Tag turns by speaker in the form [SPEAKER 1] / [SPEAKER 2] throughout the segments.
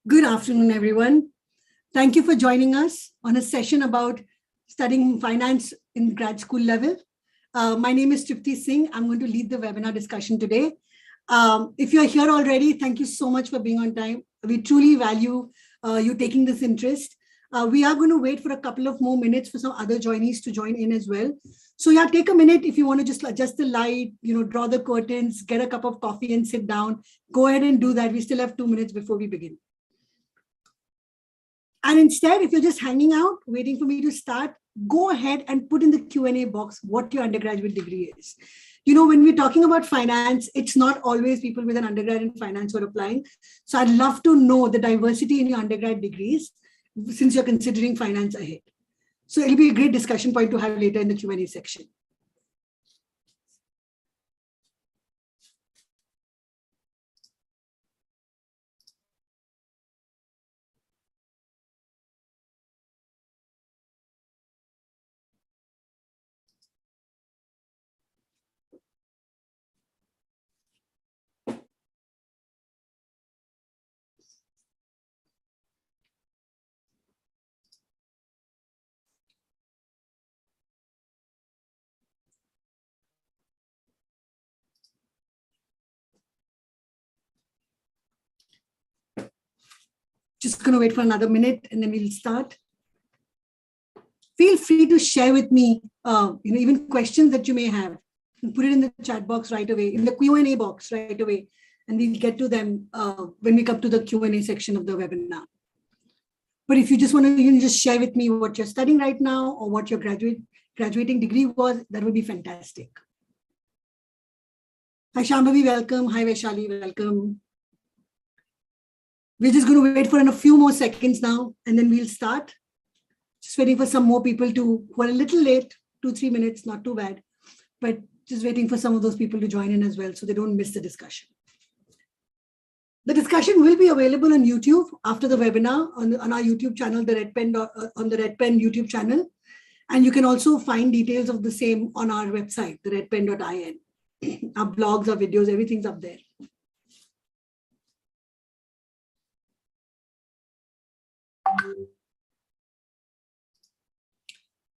[SPEAKER 1] Good afternoon, everyone. Thank you for joining us on a session about studying finance in grad school level. My name is Tripti Singh. I'm going to lead the webinar discussion today. If you're here already, thank you so much for being on time. We truly value you taking this interest. We are going to wait for a couple of more minutes for some other joinees to join in as well. So yeah, take a minute if you want to just adjust the light, draw the curtains, get a cup of coffee and sit down. Go ahead and do that. We still have 2 minutes before we begin. And instead, if you're just hanging out, waiting for me to start, go ahead and put in the Q&A box what your undergraduate degree is. When we're talking about finance, it's not always people with an undergrad in finance who are applying. So I'd love to know the diversity in your undergrad degrees since you're considering finance ahead. So it'll be a great discussion point to have later in the Q&A section. Just going to wait for another minute and then we'll start. Feel free to share with me, even questions that you may have. Put it in the chat box right away, in the Q&A box right away, and we'll get to them when we come to the Q&A section of the webinar. But if you just want to just share with me what you're studying right now or what your graduating degree was, that would be fantastic. Hi Shambhavi, welcome. Hi Vaishali, welcome. We're just going to wait for a few more seconds now, and then we'll start. Just waiting for some more people who are a little late, 2-3 minutes, not too bad, but just waiting for some of those people to join in as well so they don't miss the discussion. The discussion will be available on YouTube after the webinar on our YouTube channel, on the Red Pen YouTube channel. And you can also find details of the same on our website, the redpen.in. Our blogs, our videos, everything's up there.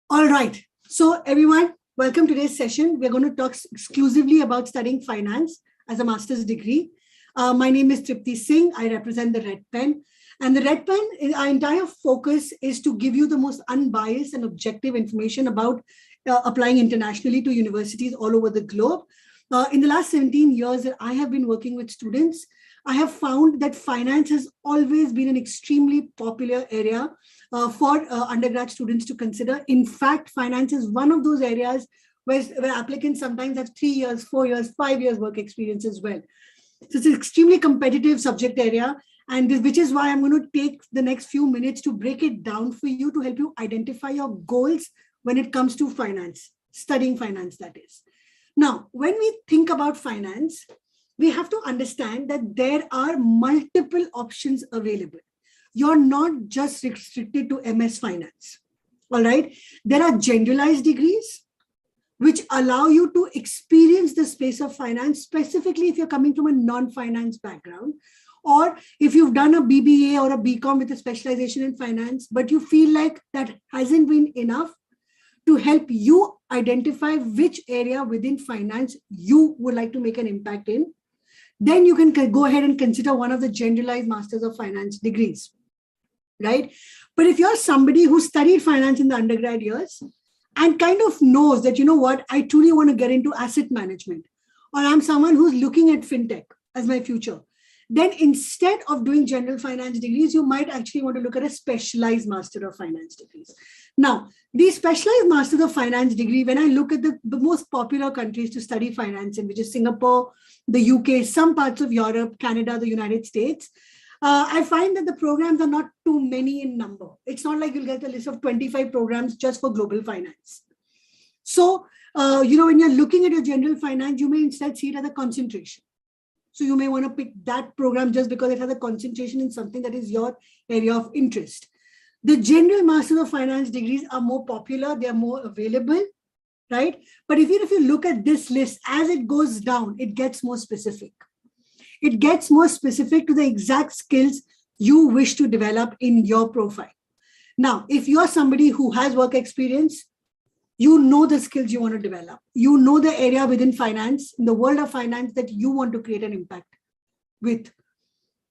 [SPEAKER 1] All right. So everyone, welcome to today's session. We're going to talk exclusively about studying finance as a master's degree. My name is Tripti Singh. I represent the Red Pen. And the Red Pen, our entire focus is to give you the most unbiased and objective information about applying internationally to universities all over the globe. In the last 17 years that I have been working with students, I have found that finance has always been an extremely popular area for undergrad students to consider. In fact, finance is one of those areas where applicants sometimes have 3 years, 4 years, 5 years work experience as well. So it's an extremely competitive subject area, and which is why I'm going to take the next few minutes to break it down for you to help you identify your goals when it comes to finance, studying finance, that is. Now, when we think about finance, we have to understand that there are multiple options available. You're not just restricted to MS Finance, all right? There are generalized degrees which allow you to experience the space of finance, specifically if you're coming from a non-finance background, or if you've done a BBA or a BCom with a specialization in finance, but you feel like that hasn't been enough to help you identify which area within finance you would like to make an impact in, then you can go ahead and consider one of the generalized Masters of Finance degrees, right? But if you're somebody who studied finance in the undergrad years and kind of knows that, I truly want to get into asset management, or I'm someone who's looking at fintech as my future, then instead of doing general finance degrees, you might actually want to look at a specialized Master of Finance degrees. Now, these specialized Masters of Finance degree, when I look at the most popular countries to study finance in, which is Singapore, the UK, some parts of Europe, Canada, the United States, I find that the programs are not too many in number. It's not like you'll get a list of 25 programs just for global finance. So, when you're looking at your general finance, you may instead see it as a concentration. So you may want to pick that program just because it has a concentration in something that is your area of interest. The general Master of Finance degrees are more popular. They are more available, right? But if you look at this list, as it goes down, it gets more specific. It gets more specific to the exact skills you wish to develop in your profile. Now, if you're somebody who has work experience, you know the skills you want to develop. You know the area within finance, in the world of finance, that you want to create an impact with.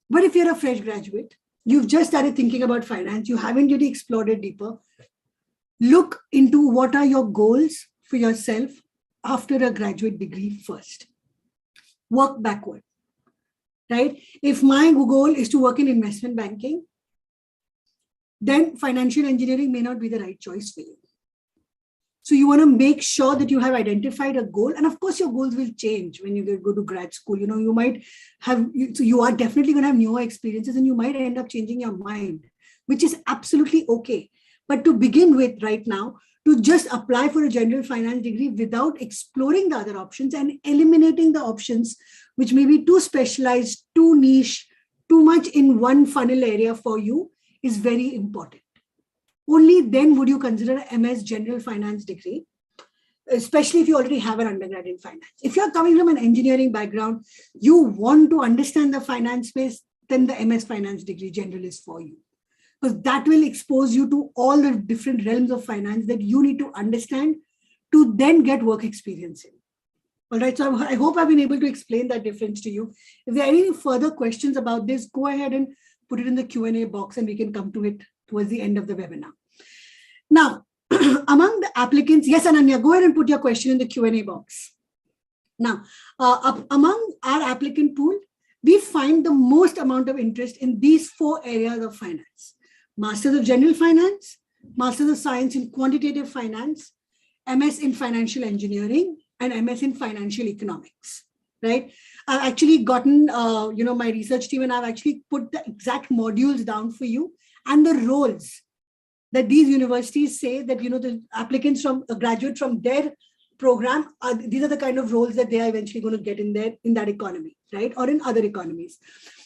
[SPEAKER 1] But if you're a fresh graduate, you've just started thinking about finance, you haven't really explored it deeper, look into what are your goals for yourself after a graduate degree first. Work backward, right? If my goal is to work in investment banking, then financial engineering may not be the right choice for you. So you want to make sure that you have identified a goal. And of course, your goals will change when you go to grad school. You know, you might have, so you are definitely going to have newer experiences and you might end up changing your mind, which is absolutely okay. But to begin with right now, to just apply for a general finance degree without exploring the other options and eliminating the options which may be too specialized, too niche, too much in one funnel area for you is very important. Only then would you consider a MS General Finance degree, especially if you already have an undergrad in finance. If you're coming from an engineering background, you want to understand the finance space, then the MS Finance degree general is for you. Because that will expose you to all the different realms of finance that you need to understand to then get work experience in. All right, so I hope I've been able to explain that difference to you. If there are any further questions about this, go ahead and put it in the Q&A box and we can come to it towards the end of the webinar. Now, among the applicants, yes, Ananya, go ahead and put your question in the Q&A box. Now, among our applicant pool, we find the most amount of interest in these 4 areas of finance: Masters of General Finance, Masters of Science in Quantitative Finance, MS in Financial Engineering, and MS in Financial Economics, right? I've actually gotten, my research team and I've actually put the exact modules down for you and the roles that these universities say that, the applicants from a graduate from their program, these are the kind of roles that they are eventually going to get in that economy, right? Or in other economies.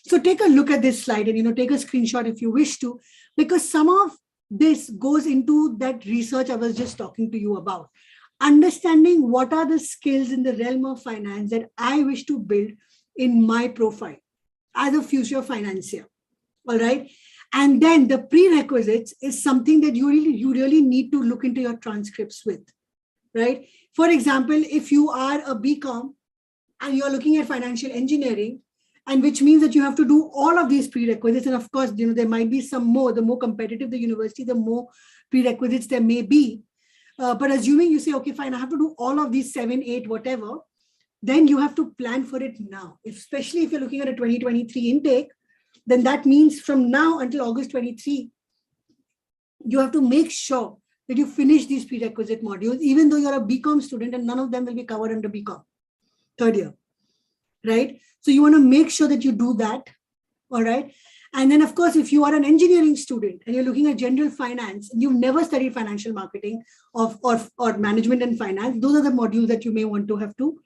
[SPEAKER 1] So take a look at this slide and, take a screenshot if you wish to, because some of this goes into that research I was just talking to you about. Understanding what are the skills in the realm of finance that I wish to build in my profile as a future financier, all right? And then the prerequisites is something that you really need to look into your transcripts with, right? For example, if you are a BCom and you're looking at financial engineering, and which means that you have to do all of these prerequisites. And of course, there might be some more. The more competitive the university, the more prerequisites there may be. But assuming you say, okay, fine, I have to do all of these 7, 8, whatever, then you have to plan for it now. Especially if you're looking at a 2023 intake, then that means from now until August 23, you have to make sure that you finish these prerequisite modules, even though you're a BCom student and none of them will be covered under BCom, 3rd year, right? So you want to make sure that you do that, all right? And then, of course, if you are an engineering student and you're looking at general finance, and you've never studied financial marketing or management and finance, those are the modules that you may want to have to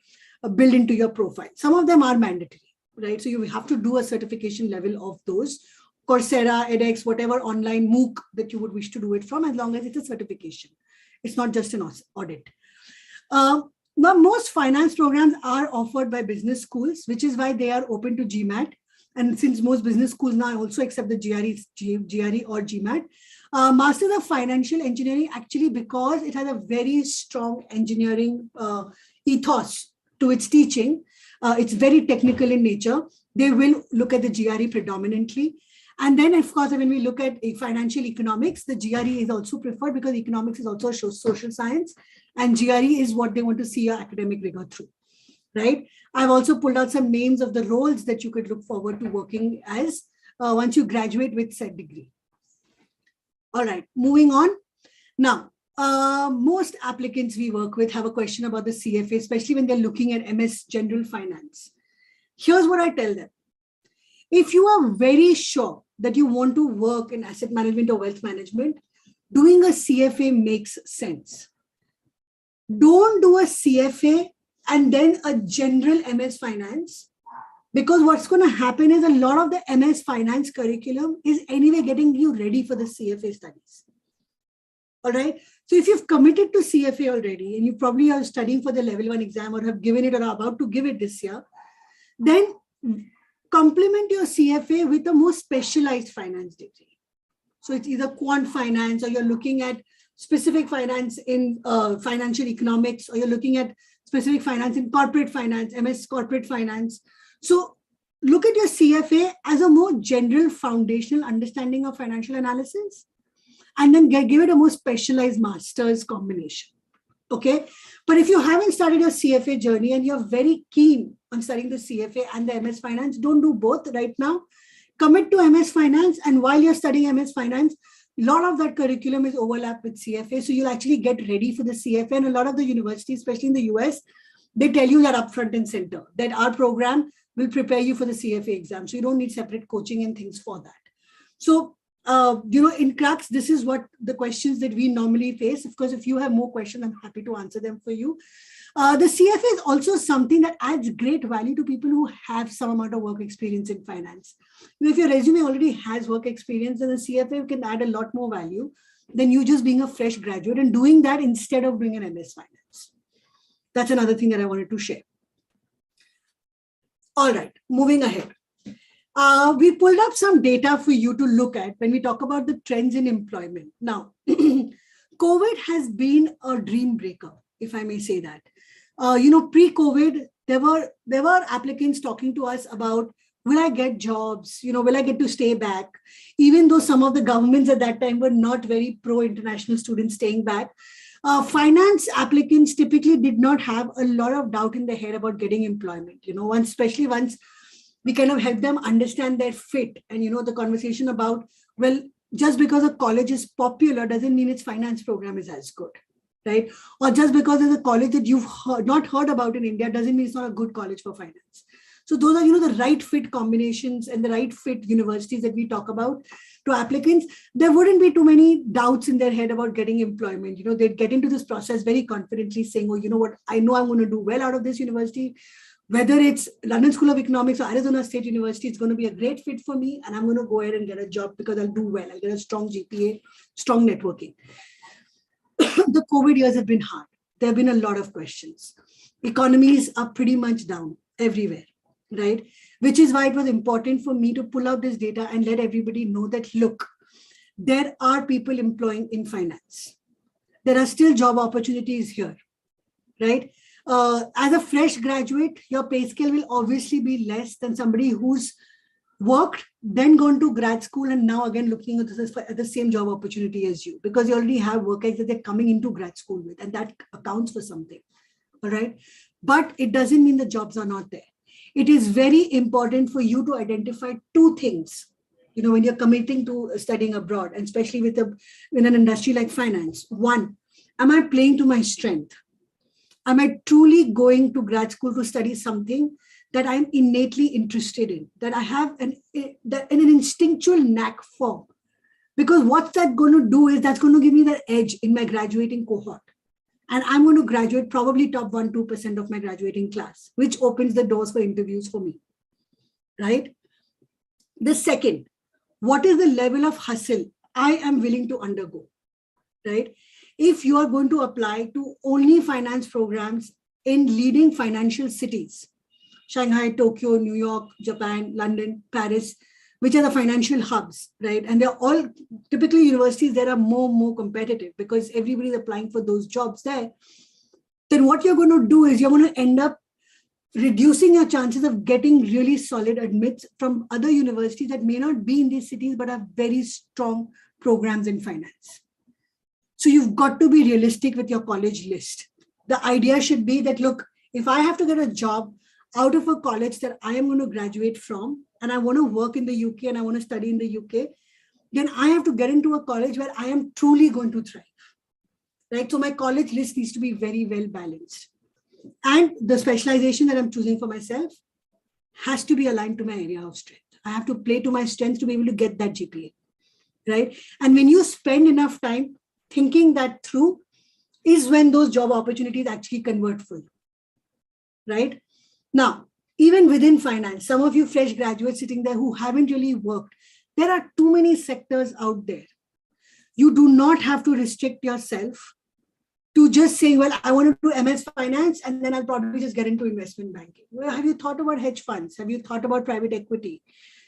[SPEAKER 1] build into your profile. Some of them are mandatory, right? So you have to do a certification level of those. Coursera, edX, whatever online MOOC that you would wish to do it from, as long as it's a certification. It's not just an audit. Now, most finance programs are offered by business schools, which is why they are open to GMAT. And since most business schools now also accept the GRE or GMAT, Masters of Financial Engineering, actually, because it has a very strong engineering ethos to its teaching, it's very technical in nature. They will look at the GRE predominantly. And then, of course, when we look at financial economics, the GRE is also preferred because economics is also a social science, and GRE is what they want to see your academic rigor through, right? I've also pulled out some names of the roles that you could look forward to working as once you graduate with said degree. All right, moving on. Now, most applicants we work with have a question about the CFA, especially when they're looking at MS General Finance. Here's what I tell them. If you are very sure that you want to work in asset management or wealth management, doing a CFA makes sense. Don't do a CFA and then a general MS Finance, because what's going to happen is a lot of the MS Finance curriculum is anyway getting you ready for the CFA studies. All right. So if you've committed to CFA already and you probably are studying for the level 1 exam or have given it or are about to give it this year, then complement your CFA with a more specialized finance degree. So it's either quant finance, or you're looking at specific finance in financial economics, or you're looking at specific finance in corporate finance, MS corporate finance. So look at your CFA as a more general foundational understanding of financial analysis, and then give it a more specialized master's combination. Okay. But if you haven't started your CFA journey and you're very keen on studying the CFA and the MS Finance, don't do both right now. Commit to MS Finance. And while you're studying MS Finance, a lot of that curriculum is overlapped with CFA. So you'll actually get ready for the CFA. And a lot of the universities, especially in the US, they tell you that upfront and center, that our program will prepare you for the CFA exam. So you don't need separate coaching and things for that. So in Crux, this is what the questions that we normally face. Of course, if you have more questions, I'm happy to answer them for you. The CFA is also something that adds great value to people who have some amount of work experience in finance. If your resume already has work experience, then the CFA can add a lot more value than you just being a fresh graduate and doing that instead of doing an MS Finance. That's another thing that I wanted to share. All right, moving ahead. We pulled up some data for you to look at when we talk about the trends in employment. Now, COVID has been a dream breaker, if I may say that. Pre-COVID, there were applicants talking to us about, will I get jobs? Will I get to stay back? Even though some of the governments at that time were not very pro-international students staying back, finance applicants typically did not have a lot of doubt in their head about getting employment. Especially once we kind of help them understand their fit, and the conversation about, well, just because a college is popular doesn't mean its finance program is as good, right? Or just because there's a college that you've not heard about in India doesn't mean it's not a good college for finance. So those are, the right fit combinations and the right fit universities that we talk about to applicants. There wouldn't be too many doubts in their head about getting employment. They'd get into this process very confidently saying, oh, you know what, I know I'm going to do well out of this university. Whether it's London School of Economics or Arizona State University, it's going to be a great fit for me. And I'm going to go ahead and get a job because I'll do well. I'll get a strong GPA, strong networking. The COVID years have been hard. There have been a lot of questions. Economies are pretty much down everywhere, right? Which is why it was important for me to pull out this data and let everybody know that, look, there are people employing in finance. There are still job opportunities here, right? As a fresh graduate, your pay scale will obviously be less than somebody who's worked, then gone to grad school, and now again looking at the same job opportunity as you, because you already have work that they're coming into grad school with, and that accounts for something, all right? But it doesn't mean the jobs are not there. It is very important for you to identify two things, when you're committing to studying abroad, and especially in an industry like finance. One, am I playing to my strength? Am I truly going to grad school to study something that I'm innately interested in, that I have an instinctual knack for? Because what's that going to do is that's going to give me the edge in my graduating cohort. And I'm going to graduate probably top 1-2% of my graduating class, which opens the doors for interviews for me, right? The second, what is the level of hustle I am willing to undergo, right? If you are going to apply to only finance programs in leading financial cities, Shanghai, Tokyo, New York, Japan, London, Paris, which are the financial hubs, right? And they're all typically universities that are more competitive because everybody's applying for those jobs there. Then what you're going to do is you're going to end up reducing your chances of getting really solid admits from other universities that may not be in these cities, but have very strong programs in finance. So you've got to be realistic with your college list. The idea should be that, look, if I have to get a job out of a college that I am going to graduate from, and I want to work in the UK and I want to study in the UK, then I have to get into a college where I am truly going to thrive, right? So my college list needs to be very well balanced. And the specialization that I'm choosing for myself has to be aligned to my area of strength. I have to play to my strengths to be able to get that GPA, right? And when you spend enough time thinking that through, is when those job opportunities actually convert for you, right? Now, even within finance, some of you fresh graduates sitting there who haven't really worked, there are too many sectors out there. You do not have to restrict yourself to just saying, well, I want to do MS Finance and then I'll probably just get into investment banking. Well, have you thought about hedge funds? Have you thought about private equity?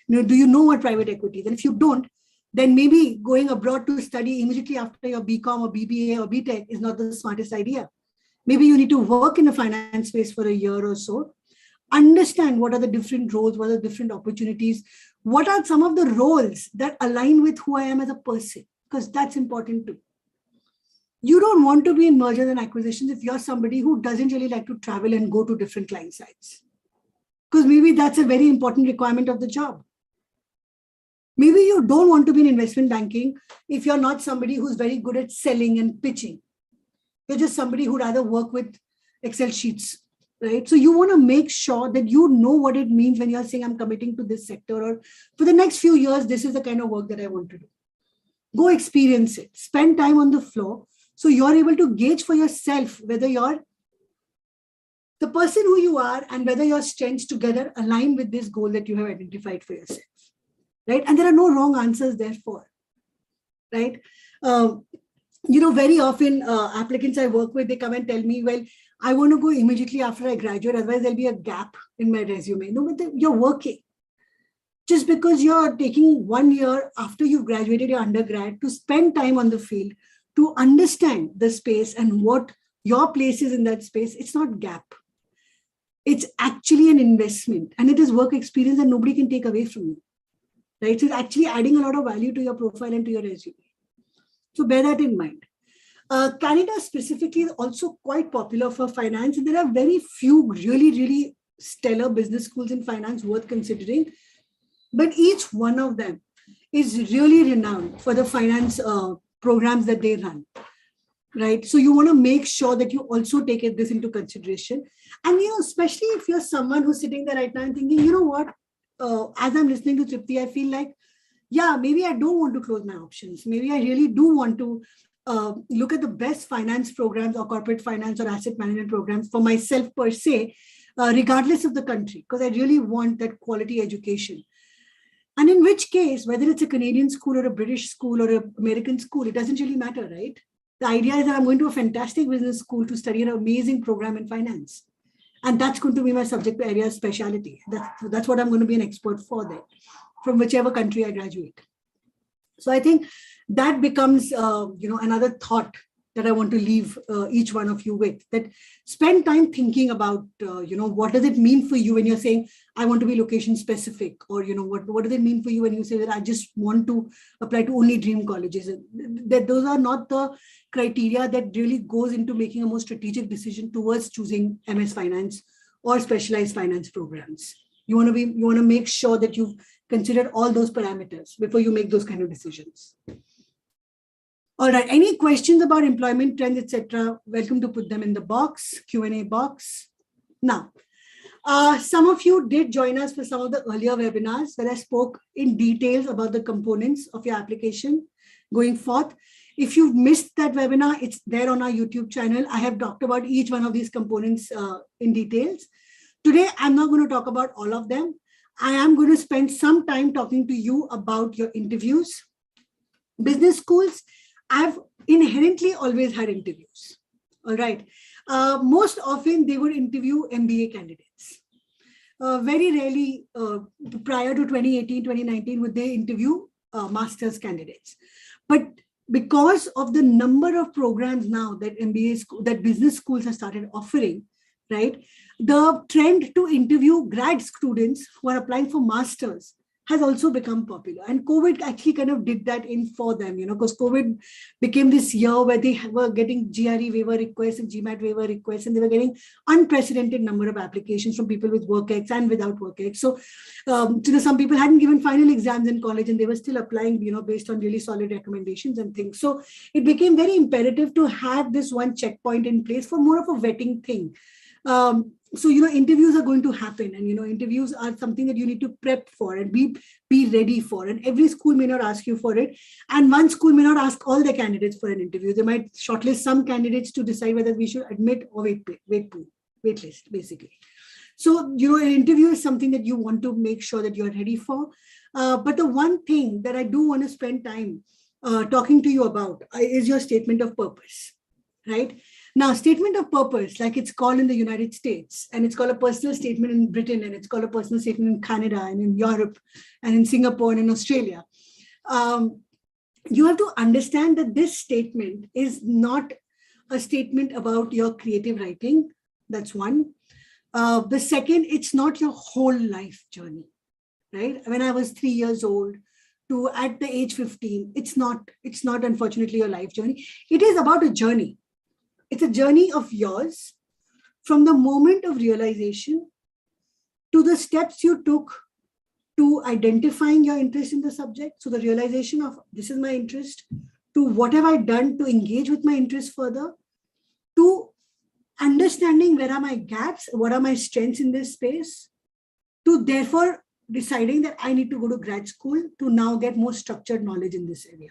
[SPEAKER 1] Do you know what private equity is? And if you don't, then maybe going abroad to study immediately after your BCom or BBA or BTech is not the smartest idea. Maybe you need to work in the finance space for a year or so, understand what are the different roles, what are the different opportunities, what are some of the roles that align with who I am as a person, because that's important too. You don't want to be in mergers and acquisitions if you're somebody who doesn't really like to travel and go to different client sites, because maybe that's a very important requirement of the job. Maybe you don't want to be in investment banking if you're not somebody who's very good at selling and pitching. You're just somebody who'd rather work with Excel sheets, right? So you want to make sure that you know what it means when you're saying I'm committing to this sector, or for the next few years, this is the kind of work that I want to do. Go experience it, spend time on the floor. So you're able to gauge for yourself whether you're the person who you are and whether your strengths together align with this goal that you have identified for yourself, right? And there are no wrong answers therefore, right? Very often applicants I work with, they come and tell me, well, I want to go immediately after I graduate, otherwise there'll be a gap in my resume. No, but you're working. Just because you're taking 1 year after you've graduated your undergrad to spend time on the field, to understand the space and what your place is in that space, it's not gap. It's actually an investment, and it is work experience that nobody can take away from you, right? So it's actually adding a lot of value to your profile and to your resume. So bear that in mind. Canada specifically is also quite popular for finance, and there are very few really, really stellar business schools in finance worth considering, but each one of them is really renowned for the finance programs that they run, right? So you want to make sure that you also take this into consideration. And, especially if you're someone who's sitting there right now and thinking, what, as I'm listening to Tripti, I feel like, yeah, maybe I don't want to close my options. Maybe I really do want to look at the best finance programs or corporate finance or asset management programs for myself per se, regardless of the country, because I really want that quality education. And in which case, whether it's a Canadian school or a British school or an American school, it doesn't really matter, right? The idea is that I'm going to a fantastic business school to study an amazing program in finance. And that's going to be my subject area of specialty. That's what I'm going to be an expert for there, from whichever country I graduate. So I think that becomes, another thought that I want to leave each one of you with, that spend time thinking about, what does it mean for you when you're saying, I want to be location specific, or, what does it mean for you when you say that I just want to apply to only dream colleges? That those are not the criteria that really goes into making a more strategic decision towards choosing MS Finance or specialized finance programs. You want to make sure that you've considered all those parameters before you make those kind of decisions. All right, any questions about employment trends, etc.? Welcome to put them in the box, Q&A box. Now, some of you did join us for some of the earlier webinars where I spoke in details about the components of your application going forth. If you've missed that webinar, it's there on our YouTube channel. I have talked about each one of these components in details. Today, I'm not going to talk about all of them. I am going to spend some time talking to you about your interviews. Business schools, I've inherently always had interviews. All right. Most often they would interview MBA candidates. Very rarely prior to 2018, 2019 would they interview master's candidates. But because of the number of programs now that that business schools have started offering, right, the trend to interview grad students who are applying for masters has also become popular. And COVID actually kind of did that in for them, because COVID became this year where they were getting GRE waiver requests and GMAT waiver requests, and they were getting unprecedented number of applications from people with WorkX and without WorkX. So, some people hadn't given final exams in college and they were still applying, based on really solid recommendations and things. So it became very imperative to have this one checkpoint in place for more of a vetting thing. So, interviews are going to happen, and, interviews are something that you need to prep for and be ready for. And every school may not ask you for it. And one school may not ask all the candidates for an interview. They might shortlist some candidates to decide whether we should admit or waitlist, basically. So, an interview is something that you want to make sure that you're ready for. But the one thing that I do want to spend time talking to you about is your statement of purpose, right? Now, statement of purpose, like it's called in the United States, and it's called a personal statement in Britain, and it's called a personal statement in Canada, and in Europe, and in Singapore, and in Australia. You have to understand that this statement is not a statement about your creative writing. That's one. The second, it's not your whole life journey, right? When I was 3 years old to at the age 15, it's not unfortunately your life journey. It is about a journey. It's a journey of yours from the moment of realization to the steps you took to identifying your interest in the subject. So the realization of this is my interest, to what have I done to engage with my interest further, to understanding where are my gaps, what are my strengths in this space, to therefore deciding that I need to go to grad school to now get more structured knowledge in this area.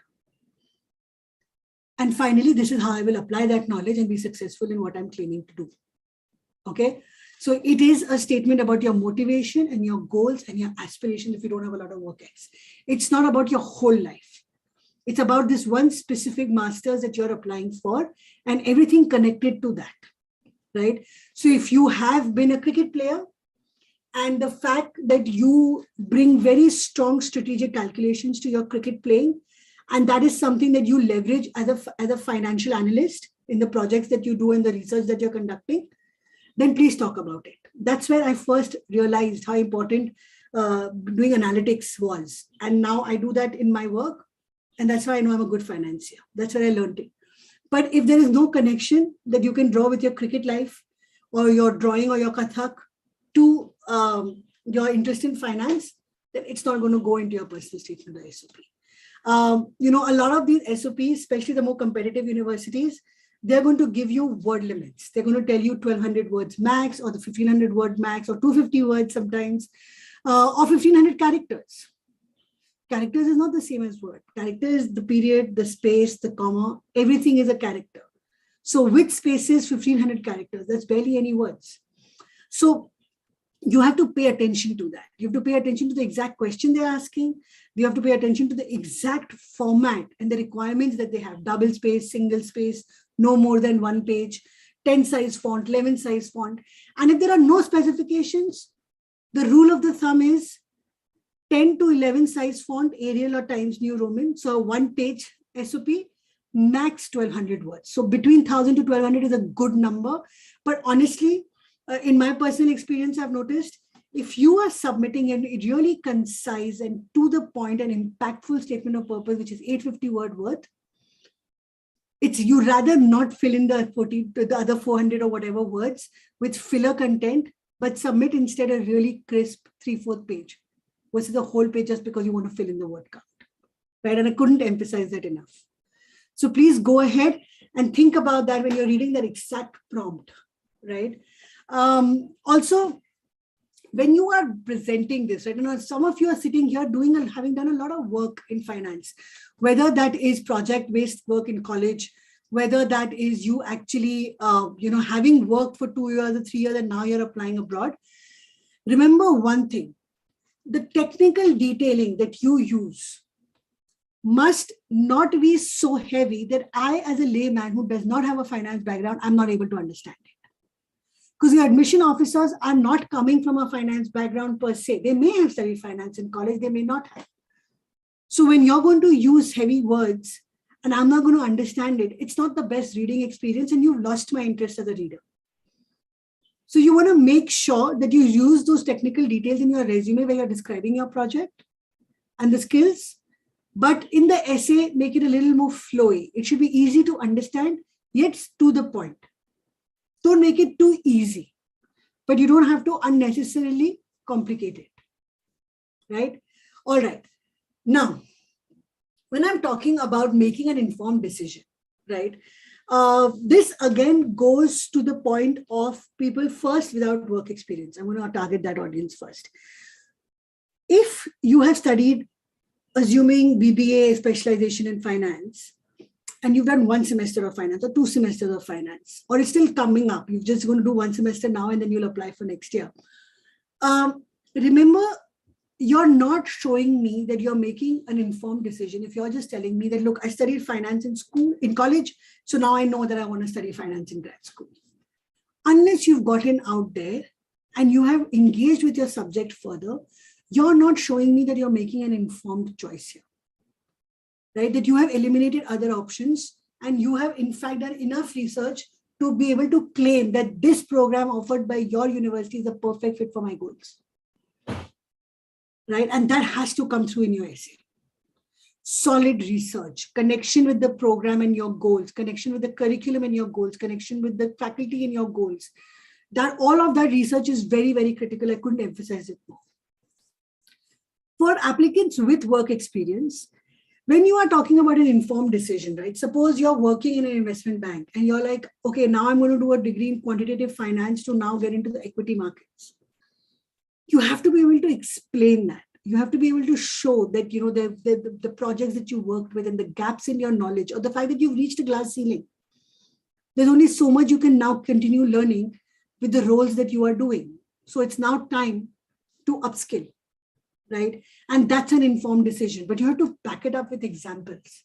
[SPEAKER 1] And finally, this is how I will apply that knowledge and be successful in what I'm claiming to do. Okay. So it is a statement about your motivation and your goals and your aspirations if you don't have a lot of work ex. It's not about your whole life. It's about this one specific master's that you're applying for and everything connected to that, right? So if you have been a cricket player and the fact that you bring very strong strategic calculations to your cricket playing, and that is something that you leverage as a financial analyst in the projects that you do and the research that you're conducting, then please talk about it. That's where I first realized how important doing analytics was. And now I do that in my work. And that's why I know I'm a good financier. That's where I learned it. But if there is no connection that you can draw with your cricket life or your drawing or your Kathak to your interest in finance, then it's not going to go into your personal statement or SOP. A lot of these SOPs, especially the more competitive universities, they're going to give you word limits. They're going to tell you 1,200 words max, or the 1,500 word max, or 250 words sometimes, or 1,500 characters. Characters is not the same as word. Character is the period, the space, the comma, everything is a character. So with spaces, 1,500 characters, that's barely any words. So you have to pay attention to that. You have to pay attention to the exact question they're asking. You have to pay attention to the exact format and the requirements that they have. Double space, single space, no more than one page, 10 size font, 11 size font. And if there are no specifications, the rule of the thumb is 10 to 11 size font, Arial or Times New Roman. So one page SOP, max 1,200 words. So between 1,000 to 1,200 is a good number. But honestly, in my personal experience, I've noticed if you are submitting a really concise and to the point and impactful statement of purpose, which is 850 word worth, it's you rather not fill in the other 400 or whatever words with filler content, but submit instead a really crisp 3/4 page versus a whole page just because you want to fill in the word count, right? And I couldn't emphasize that enough. So please go ahead and think about that when you're reading that exact prompt, right? Also, when you are presenting this, right, some of you are sitting here having done a lot of work in finance, whether that is project-based work in college, whether that is you actually, having worked for 2 years or 3 years and now you're applying abroad. Remember one thing, the technical detailing that you use must not be so heavy that I, as a layman who does not have a finance background, I'm not able to understand it. Because your admission officers are not coming from a finance background per se. They may have studied finance in college, they may not have. So when you're going to use heavy words and I'm not going to understand it, it's not the best reading experience and you've lost my interest as a reader. So you want to make sure that you use those technical details in your resume where you're describing your project and the skills, but in the essay, make it a little more flowy. It should be easy to understand, yet to the point. Don't make it too easy, but you don't have to unnecessarily complicate it, right? All right. Now, when I'm talking about making an informed decision, right? This again goes to the point of people first without work experience. I'm going to target that audience first. If you have studied, assuming BBA specialization in finance, and you've done 1 semester of finance or 2 semesters of finance, or it's still coming up, you're just going to do 1 semester now and then you'll apply for next year. Remember, you're not showing me that you're making an informed decision. If you're just telling me that, look, I studied finance in school, in college, so now I know that I want to study finance in grad school. Unless you've gotten out there and you have engaged with your subject further, you're not showing me that you're making an informed choice here, right? That you have eliminated other options and you have in fact done enough research to be able to claim that this program offered by your university is a perfect fit for my goals, right? And that has to come through in your essay. Solid research, connection with the program and your goals, connection with the curriculum and your goals, connection with the faculty and your goals. That all of that research is very, very critical. I couldn't emphasize it more. For applicants with work experience, when you are talking about an informed decision, right? Suppose you're working in an investment bank and you're like, okay, now I'm going to do a degree in quantitative finance to now get into the equity markets. You have to be able to explain that. You have to be able to show that, you know, the projects that you worked with and the gaps in your knowledge, or the fact that you've reached a glass ceiling. There's only so much you can now continue learning with the roles that you are doing. So it's now time to upskill, right? And that's an informed decision, but you have to back it up with examples.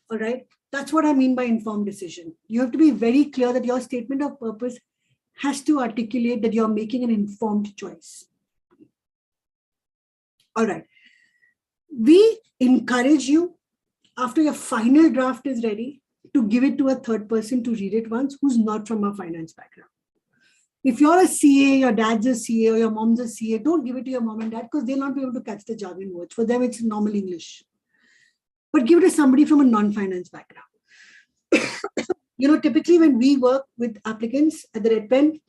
[SPEAKER 1] All right. That's what I mean by informed decision. You have to be very clear that your statement of purpose has to articulate that you're making an informed choice. All right. We encourage you, after your final draft is ready, to give it to a third person to read it once who's not from a finance background. If you're a CA, your dad's a CA or your mom's a CA, don't give it to your mom and dad because they'll not be able to catch the jargon words. For them, it's normal English. But give it to somebody from a non-finance background. You know, typically when we work with applicants at the Red Pen,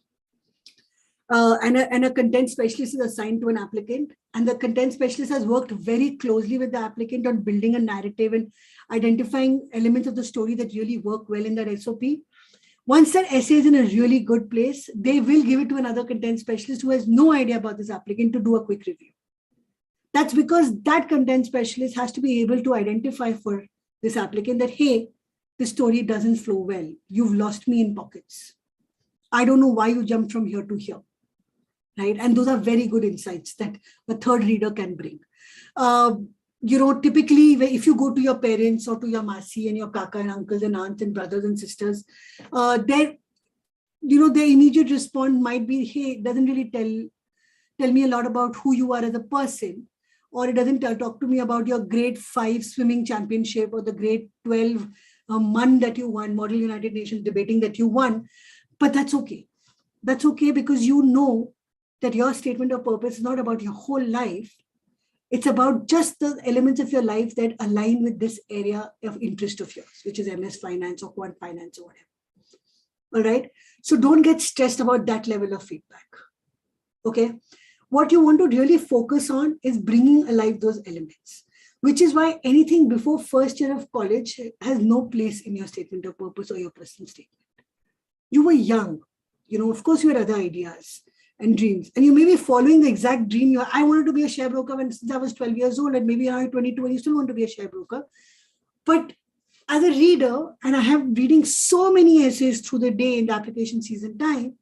[SPEAKER 1] and a content specialist is assigned to an applicant, and the content specialist has worked very closely with the applicant on building a narrative and identifying elements of the story that really work well in that SOP. Once that essay is in a really good place, they will give it to another content specialist who has no idea about this applicant to do a quick review. That's because that content specialist has to be able to identify for this applicant that, hey, the story doesn't flow well. You've lost me in pockets. I don't know why you jumped from here to here. Right? And those are very good insights that a third reader can bring. You know, typically, if you go to your parents or to your masi and your kaka and uncles and aunts and brothers and sisters, their immediate response might be, hey, it doesn't really tell me a lot about who you are as a person, or it doesn't talk to me about your grade 5 swimming championship or the grade 12 MUN that you won, Model United Nations debating that you won. But that's okay. That's okay because you know that your statement of purpose is not about your whole life. It's about just the elements of your life that align with this area of interest of yours, which is MS Finance or Quant Finance or whatever. All right. So don't get stressed about that level of feedback. Okay. What you want to really focus on is bringing alive those elements, which is why anything before first year of college has no place in your statement of purpose or your personal statement. You were young. You know, of course, you had other ideas and dreams. And you may be following the exact dream. I wanted to be a share broker since I was 12 years old, and maybe now you're 22 and you still want to be a share broker. But as a reader, and I have reading so many essays through the day in the application season time,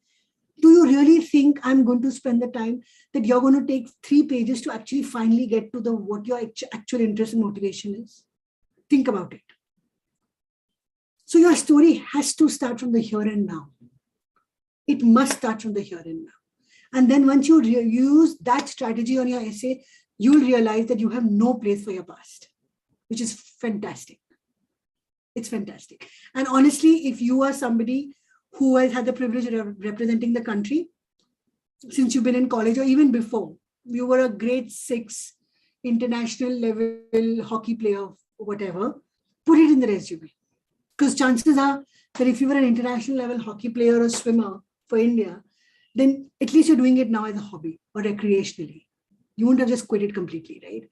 [SPEAKER 1] do you really think I'm going to spend the time that you're going to take 3 pages to actually finally get to what your actual interest and motivation is? Think about it. So your story has to start from the here and now. It must start from the here and now. And then once you use that strategy on your essay, you'll realize that you have no place for your past, which is fantastic. It's fantastic. And honestly, if you are somebody who has had the privilege of representing the country since you've been in college or even before, you were a grade 6 international level hockey player or whatever, put it in the resume. Because chances are that if you were an international level hockey player or swimmer for India, then at least you're doing it now as a hobby or recreationally. You wouldn't have just quit it completely, right?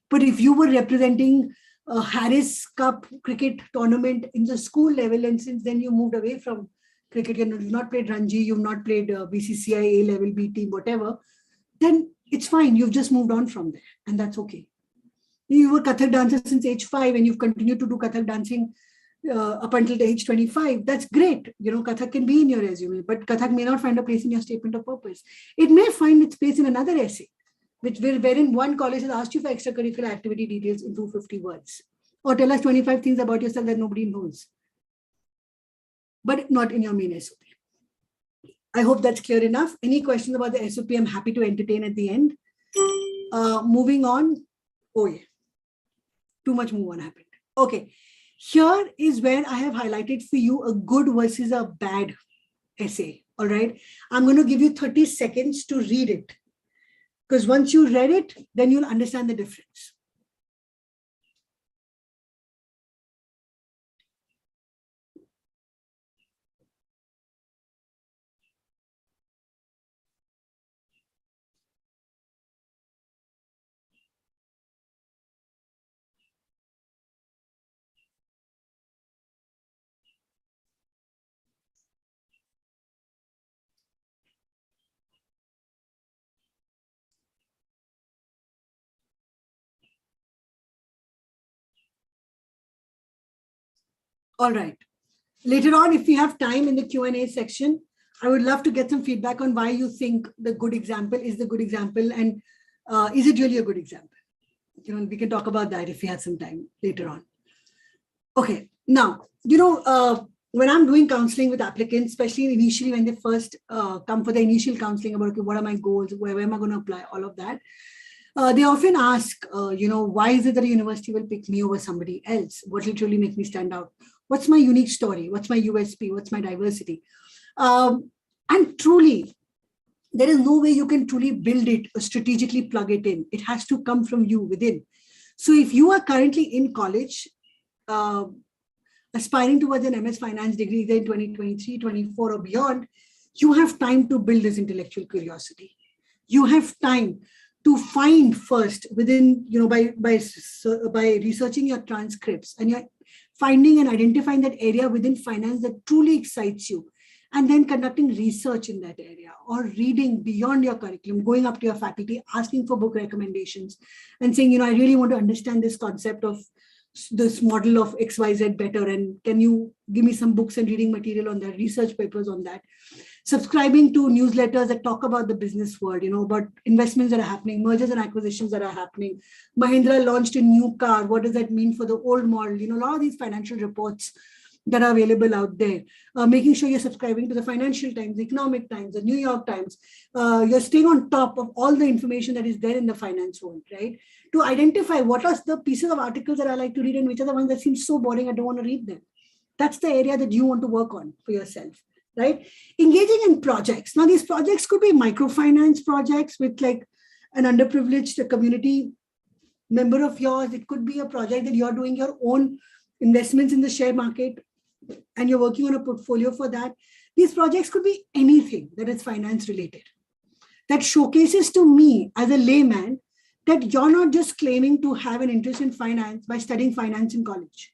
[SPEAKER 1] But if you were representing a Harris Cup cricket tournament in the school level, and since then you moved away from cricket, you've not played Ranji, you've not played BCCI A level, B team, whatever, then it's fine. You've just moved on from there, and that's okay. You were Kathak dancer since age 5, and you've continued to do Kathak dancing up until the age 25. That's great. You know, Kathak can be in your resume, but Kathak may not find a place in your statement of purpose. It may find its place in another essay, wherein one college has asked you for extracurricular activity details in 250 words, or tell us 25 things about yourself that nobody knows, but not in your main SOP. I hope that's clear enough. Any questions about the SOP? I'm happy to entertain at the end. Moving on. Oh yeah, too much move on happened. Okay, here is where I have highlighted for you a good versus a bad essay. All right, I'm going to give you 30 seconds to read it, because once you read it, then you'll understand the difference. All right. Later on, if we have time in the Q&A section, I would love to get some feedback on why you think the good example is the good example, and is it really a good example? We can talk about that if we have some time later on. Okay, now, when I'm doing counseling with applicants, especially initially when they first come for the initial counseling about, okay, what are my goals, where am I going to apply, all of that, they often ask, why is it that a university will pick me over somebody else? What will truly make me stand out? What's my unique story? What's my USP? What's my diversity? And truly, there is no way you can truly build it or strategically plug it in. It has to come from you within. So if you are currently in college, aspiring towards an MS Finance degree either in 2023, 24 or beyond, you have time to build this intellectual curiosity. You have time to find first within, by researching your transcripts, and you're finding and identifying that area within finance that truly excites you, and then conducting research in that area, or reading beyond your curriculum, going up to your faculty, asking for book recommendations and saying, I really want to understand this concept of this model of XYZ better, and can you give me some books and reading material on that, research papers on that. Subscribing to newsletters that talk about the business world, about investments that are happening, mergers and acquisitions that are happening. Mahindra launched a new car. What does that mean for the old model? A lot of these financial reports that are available out there. Making sure you're subscribing to the Financial Times, the Economic Times, the New York Times. You're staying on top of all the information that is there in the finance world, right? To identify what are the pieces of articles that I like to read and which are the ones that seem so boring I don't want to read them. That's the area that you want to work on for yourself. Right? Engaging in projects. Now, these projects could be microfinance projects with like an underprivileged community member of yours. It could be a project that you're doing your own investments in the share market and you're working on a portfolio for that. These projects could be anything that is finance related. That showcases to me as a layman that you're not just claiming to have an interest in finance by studying finance in college.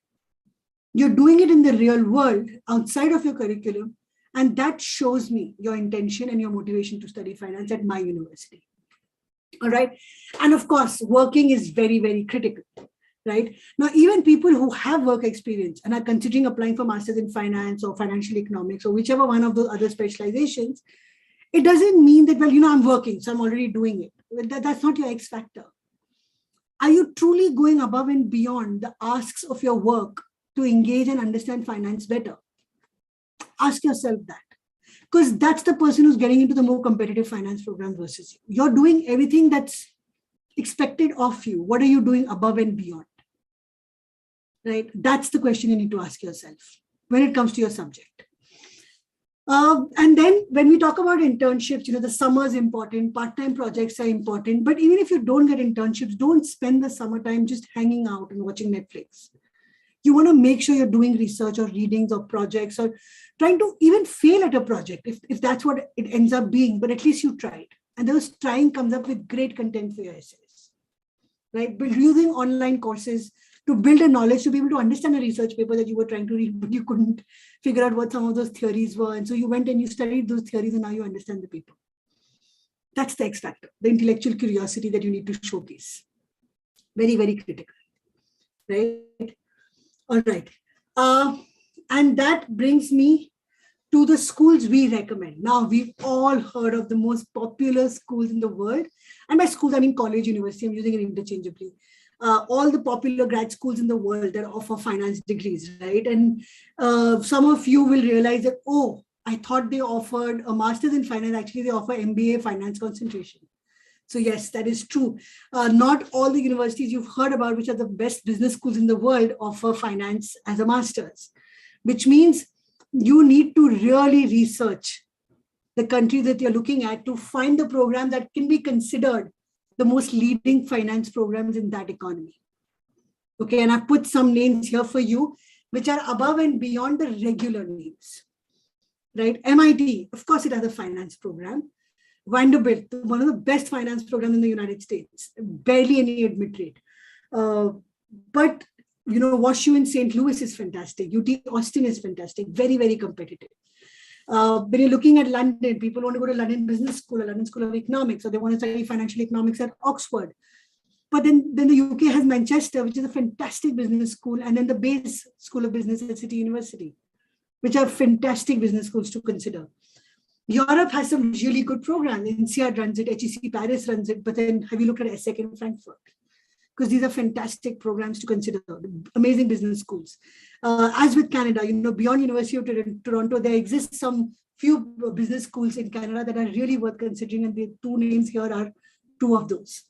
[SPEAKER 1] You're doing it in the real world outside of your curriculum. And that shows me your intention and your motivation to study finance at my university. All right. And of course, working is very, very critical. Right. Now, even people who have work experience and are considering applying for masters in finance or financial economics or whichever one of those other specializations, it doesn't mean that, well, I'm working, so I'm already doing it. That's not your X factor. Are you truly going above and beyond the asks of your work to engage and understand finance better? Ask yourself that, because that's the person who's getting into the more competitive finance program versus you. You're doing everything that's expected of you. What are you doing above and beyond? Right? That's the question you need to ask yourself when it comes to your subject. And then when we talk about internships, the summer is important, part-time projects are important, but even if you don't get internships, don't spend the summertime just hanging out and watching Netflix. You want to make sure you're doing research or readings or projects or trying to even fail at a project if that's what it ends up being, but at least you tried. And those trying comes up with great content for your essays, right? But using online courses to build a knowledge to be able to understand a research paper that you were trying to read, but you couldn't figure out what some of those theories were. And so you went and you studied those theories and now you understand the paper. That's the X factor, the intellectual curiosity that you need to showcase. Very, very critical, right? All right. And that brings me to the schools we recommend. Now, we've all heard of the most popular schools in the world. And by schools, I mean college, university. I'm using it interchangeably. All the popular grad schools in the world that offer finance degrees, right? And some of you will realize that, oh, I thought they offered a master's in finance. Actually, they offer MBA finance concentration. So yes, that is true. Not all the universities you've heard about, which are the best business schools in the world, offer finance as a master's, which means you need to really research the country that you're looking at to find the program that can be considered the most leading finance programs in that economy. Okay, and I've put some names here for you, which are above and beyond the regular names, right? MIT, of course, it has a finance program. Vanderbilt, one of the best finance programs in the United States, barely any admit rate. But WashU in St. Louis is fantastic. UT Austin is fantastic, very, very competitive. When you're looking at London, people want to go to London Business School or London School of Economics, or they want to study financial economics at Oxford. But then the UK has Manchester, which is a fantastic business school, and then the Bayes School of Business at City University, which are fantastic business schools to consider. Europe has some really good programs. INSEAD runs it, HEC Paris runs it, but then have you looked at ESSEC in Frankfurt? Because these are fantastic programs to consider, amazing business schools. As with Canada, beyond University of Toronto, there exists some few business schools in Canada that are really worth considering, and the two names here are two of those.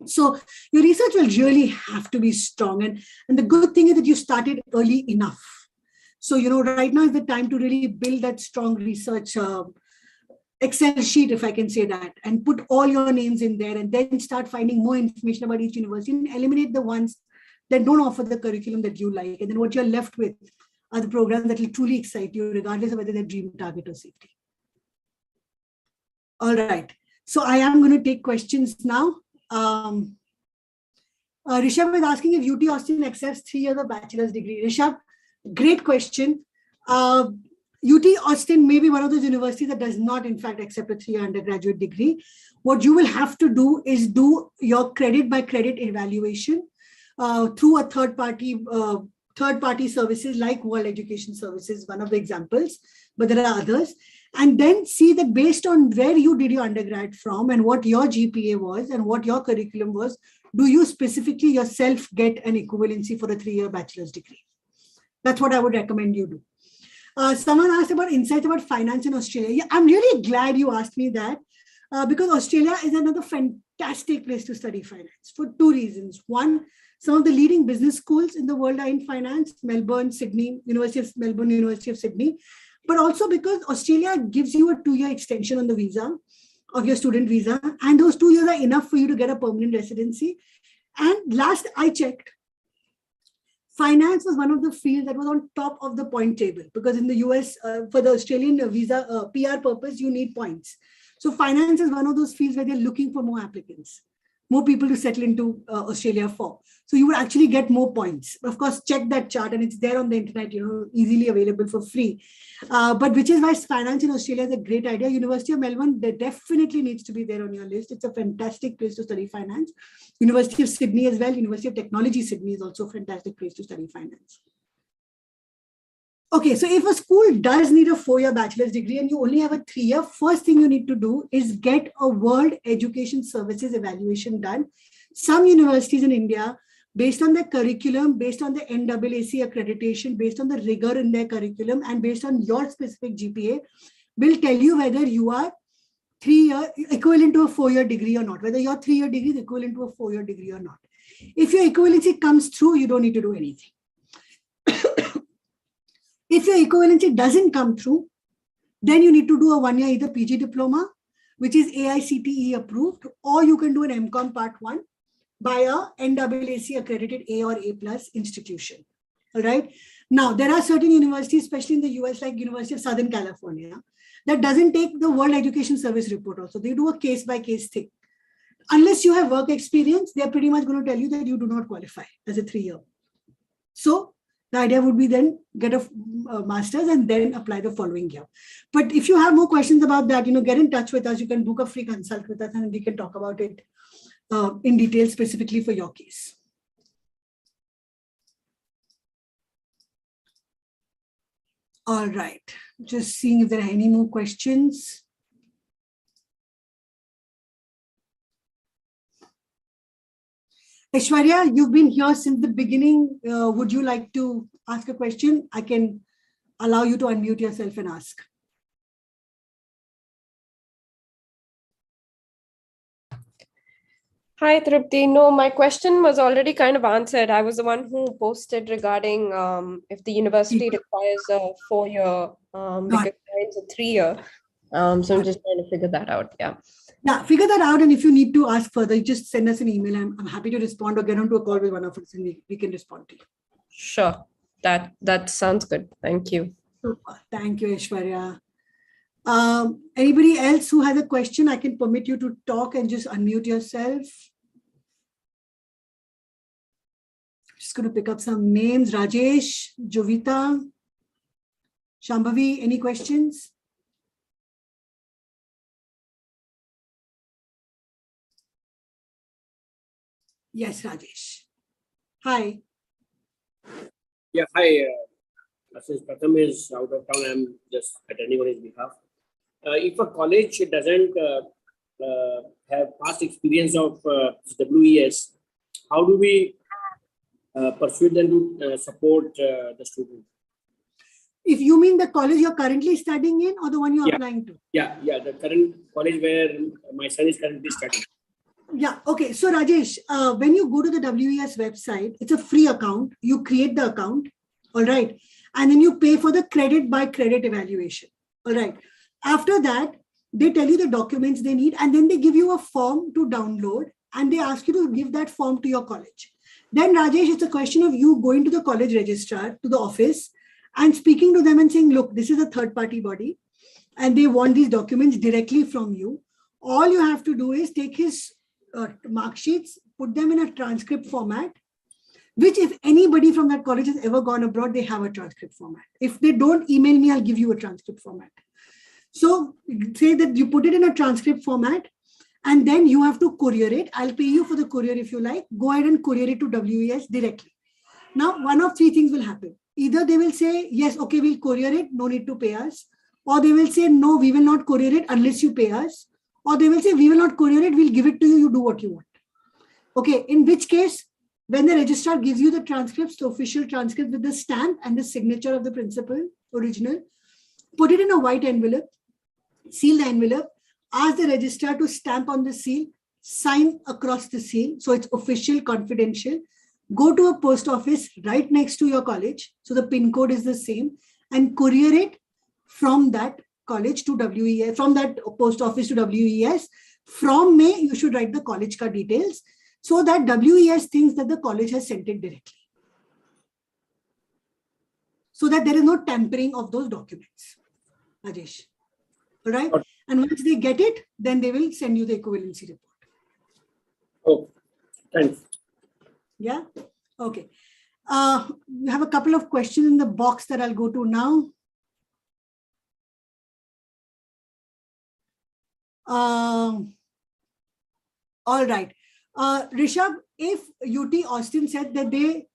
[SPEAKER 1] So your research will really have to be strong. And the good thing is that you started early enough. So, right now is the time to really build that strong research Excel sheet, if I can say that, and put all your names in there, and then start finding more information about each university and eliminate the ones that don't offer the curriculum that you like. And then what you're left with are the programs that will truly excite you, regardless of whether they're dream, target, or safety. All right. So I am going to take questions now. Rishabh is asking if UT Austin accepts 3 years of bachelor's degree. Rishabh, great question. UT Austin may be one of those universities that does not, in fact, accept a 3-year undergraduate degree. What you will have to do is do your credit by credit evaluation through a third party services like World Education Services, one of the examples, but there are others. And then see that based on where you did your undergrad from and what your GPA was and what your curriculum was, do you specifically yourself get an equivalency for a 3-year bachelor's degree? That's what I would recommend you do. Someone asked about insights about finance in Australia. Yeah, I'm really glad you asked me that because Australia is another fantastic place to study finance for 2 reasons. One, some of the leading business schools in the world are in finance, Melbourne, Sydney, University of Melbourne, University of Sydney, but also because Australia gives you a 2-year extension on the visa of your student visa, and those 2 years are enough for you to get a permanent residency. And last I checked, finance was one of the fields that was on top of the point table, because in the US, for the Australian visa PR purpose, you need points. So finance is one of those fields where they're looking for more applicants, more people to settle into Australia for. So you would actually get more points. Of course, check that chart, and it's there on the internet, easily available for free. But which is why finance in Australia is a great idea. University of Melbourne, there definitely needs to be there on your list. It's a fantastic place to study finance. University of Sydney as well. University of Technology Sydney is also a fantastic place to study finance. Okay, so if a school does need a 4-year bachelor's degree and you only have a 3-year, first thing you need to do is get a World Education Services evaluation done. Some universities in India, based on their curriculum, based on the NAAC accreditation, based on the rigor in their curriculum, and based on your specific GPA, will tell you whether you are 3-year equivalent to a 4-year degree or not, whether your 3-year degree is equivalent to a 4-year degree or not. If your equivalency comes through, you don't need to do anything. If your equivalency doesn't come through, then you need to do a 1-year either PG diploma, which is AICTE approved, or you can do an MCOM Part 1 by a NAAC accredited A or A+ institution. All right. Now, there are certain universities, especially in the US, like University of Southern California, that doesn't take the World Education Service report also. They do a case-by-case thing. Unless you have work experience, they're pretty much going to tell you that you do not qualify as a 3-year. So the idea would be then get a master's and then apply the following year. But if you have more questions about that, get in touch with us. You can book a free consult with us and we can talk about it in detail specifically for your case. All right. Just seeing if there are any more questions. Aishwarya, you've been here since the beginning. Would you like to ask a question? I can allow you to unmute yourself and ask.
[SPEAKER 2] Hi, Tripti. No, my question was already kind of answered. I was the one who posted regarding if the university requires a 4-year because it's a 3-year. So I'm just trying to figure that out. Yeah.
[SPEAKER 1] Yeah, figure that out. And if you need to ask further, just send us an email. I'm happy to respond or get onto a call with one of us and we can respond to you.
[SPEAKER 2] Sure. That sounds good. Thank you.
[SPEAKER 1] Super. Thank you, Aishwarya. Anybody else who has a question, I can permit you to talk and just unmute yourself. Just going to pick up some names. Rajesh, Jovita, Shambhavi, any questions? Yes, Rajesh. Hi.
[SPEAKER 3] Yeah, hi. Since Pratham is out of town, I'm just attending on his behalf. If a college doesn't have past experience of WES, how do we persuade them to support the student?
[SPEAKER 1] If you mean the college you're currently studying in or the one you're applying to?
[SPEAKER 3] Yeah, the current college where my son is currently studying.
[SPEAKER 1] Yeah, okay. So Rajesh, when you go to the WES website, it's a free account. You create the account, all right? And then you pay for the credit by credit evaluation, all right? After that, they tell you the documents they need, and then they give you a form to download, and they ask you to give that form to your college. Then Rajesh, it's a question of you going to the college registrar, to the office, and speaking to them and saying, look, this is a third-party body, and they want these documents directly from you. All you have to do is take his mark sheets, put them in a transcript format, which if anybody from that college has ever gone abroad, they have a transcript format. If they don't, email me, I'll give you a transcript format. So say that you put it in a transcript format, and then you have to courier it. I'll pay you for the courier if you like. Go ahead and courier it to WES directly. Now, one of three things will happen. Either they will say, yes, okay, we'll courier it, no need to pay us. Or they will say, no, we will not courier it unless you pay us. Or they will say, we will not courier it, we'll give it to you, you do what you want. Okay, in which case, when the registrar gives you the transcripts, the official transcript with the stamp and the signature of the principal, original, put it in a white envelope, seal the envelope, ask the registrar to stamp on the seal, sign across the seal, so it's official, confidential. Go to a post office right next to your college, so the PIN code is the same, and courier it from that college to WES, from that post office to WES. From May, you should write the college card details so that WES thinks that the college has sent it directly. So that there is no tampering of those documents. Rajesh. All right. And once they get it, then they will send you the equivalency report.
[SPEAKER 3] Oh, thanks.
[SPEAKER 1] Yeah. Okay. We have a couple of questions in the box that I'll go to now. All right. Rishabh, if UT Austin said that they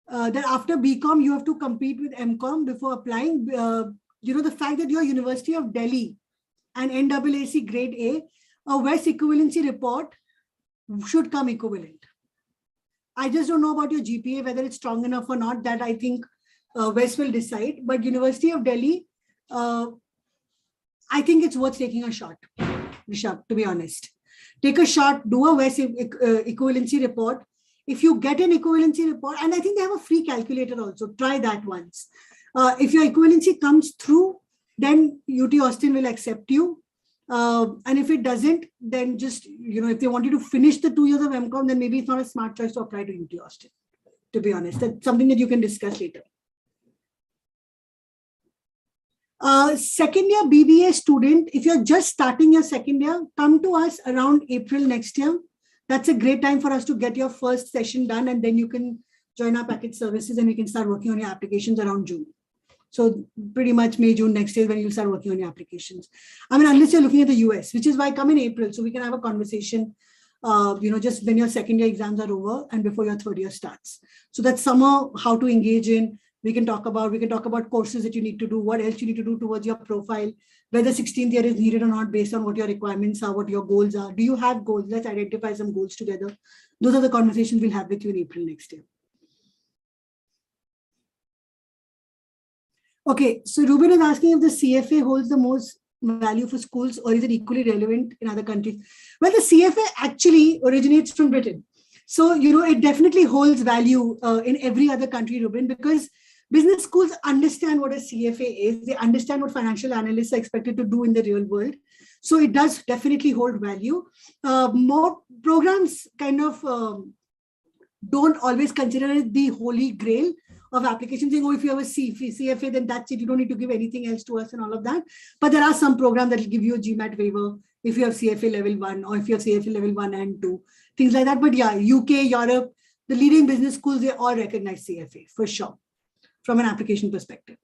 [SPEAKER 1] that after BCom you have to compete with MCom before applying, the fact that your University of Delhi and NAAC grade A, West equivalency report should come equivalent. I just don't know about your GPA, whether it's strong enough or not, that I think West will decide. But University of Delhi, I think it's worth taking a shot, Rishabh, to be honest. Take a shot, do a West equivalency report. If you get an equivalency report, and I think they have a free calculator also, try that once. If your equivalency comes through, then UT Austin will accept you. And if it doesn't, then just, if they want you to finish the 2 years of MCom, then maybe it's not a smart choice to apply to UT Austin, to be honest. That's something that you can discuss later. Second year BBA student, if you're just starting your second year, come to us around April next year. That's a great time for us to get your first session done, and then you can join our package services and we can start working on your applications around June. So pretty much May, June next year when you'll start working on your applications. I mean, unless you're looking at the US, which is why I come in April, so we can have a conversation, just when your second year exams are over and before your third year starts. So that summer, how to engage in We can talk about courses that you need to do, what else you need to do towards your profile, whether 16th year is needed or not based on what your requirements are, what your goals are. Do you have goals? Let's identify some goals together. Those are the conversations we'll have with you in April next year. Okay, so Ruben is asking if the CFA holds the most value for schools or is it equally relevant in other countries? Well, the CFA actually originates from Britain. So, it definitely holds value in every other country, Ruben, because business schools understand what a CFA is. They understand what financial analysts are expected to do in the real world. So it does definitely hold value. More programs kind of don't always consider it the holy grail of applications, saying, oh, if you have a CFA, then that's it. You don't need to give anything else to us and all of that. But there are some programs that will give you a GMAT waiver if you have CFA level 1 or if you have CFA level 1 and 2, things like that. But yeah, UK, Europe, the leading business schools, they all recognize CFA for sure from an application perspective.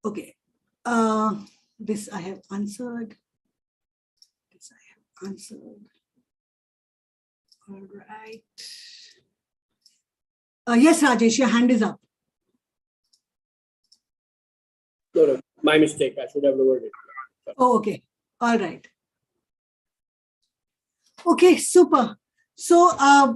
[SPEAKER 1] Okay. This I have answered. All right. Yes, Rajesh, your hand is up.
[SPEAKER 3] No, my mistake. I should have lowered it.
[SPEAKER 1] Oh, okay. All right. Okay, super. So, I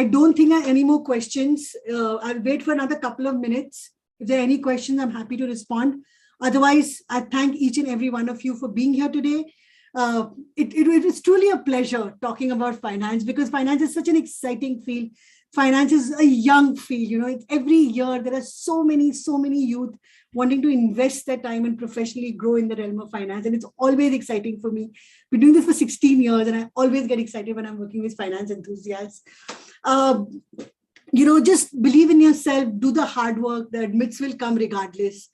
[SPEAKER 1] don't think I have any more questions. I'll wait for another couple of minutes. If there are any questions, I'm happy to respond. Otherwise, I thank each and every one of you for being here today. It was truly a pleasure talking about finance because finance is such an exciting field. Finance is a young field. Every year there are so many youth wanting to invest their time and professionally grow in the realm of finance. And it's always exciting for me. We're doing this for 16 years and I always get excited when I'm working with finance enthusiasts. Just believe in yourself, do the hard work, the admits will come regardless.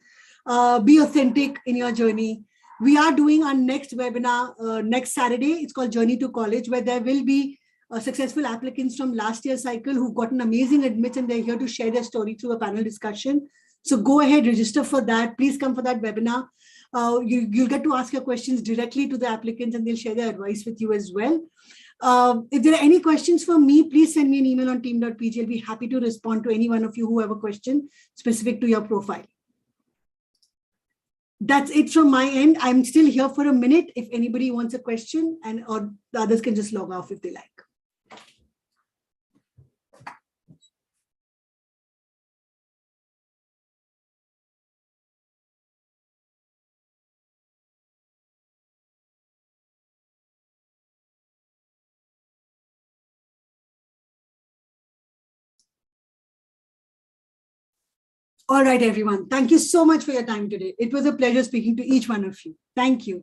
[SPEAKER 1] Be authentic in your journey. We are doing our next webinar next Saturday. It's called Journey to College, where there will be successful applicants from last year's cycle who've gotten amazing admits and they're here to share their story through a panel discussion. So go ahead, register for that. Please come for that webinar. You'll get to ask your questions directly to the applicants and they'll share their advice with you as well. If there are any questions for me, please send me an email on team.pg. I'll be happy to respond to any one of you who have a question specific to your profile. That's it from my end. I'm still here for a minute if anybody wants a question or the others can just log off if they like. All right, everyone. Thank you so much for your time today. It was a pleasure speaking to each one of you. Thank you.